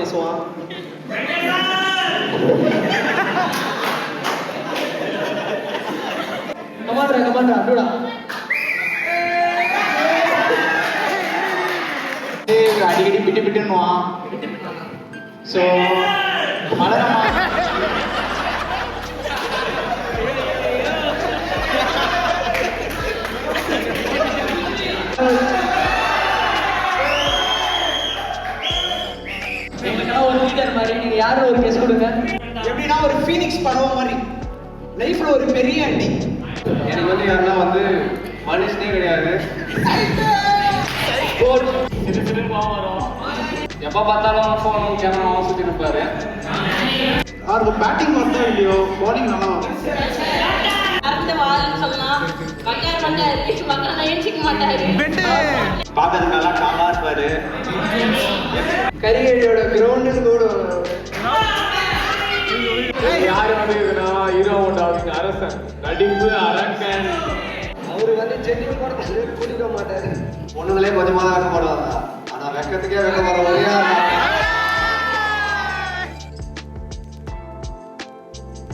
பேசுவான். கமாண்டா அட்டுடா. அடிக்கடி பிட்டு பிட்டுன்னுவான். ஸோ மலரமா ஒரு லீடர் மாதிரி நீங்க யாரும் ஒரு கெஸ் கொடுங்க. எப்படின்னா ஒரு ஃபீனிக்ஸ் படம் மாதிரி லைஃப்ல ஒரு பெரிய அடி. எனக்கு வந்து யாருன்னா வந்து மனுஷனே கிடையாது. எப்ப பார்த்தாலும் ஃபோன் கேமரா சுத்தி இருப்பாரு. அவருக்கு பேட்டிங் மட்டும் இல்லையோ பவுலிங் நல்லா வரும். பார்க்கறதுக்கு நல்லா டாங்கா இருப்பாரு. கரிகேடியோட கிரவுண்டு கூட யாரு வந்து ஹீரோ அரசன் நடிப்பு அரக்கன். அவரு வந்து ஜென்னியும் கூட குடிக்க மாட்டாரு. பொண்ணுங்களே கொஞ்சமாக தான் வெக்க போடுவாங்க. ஆனால் வெக்கத்துக்கே வெக்க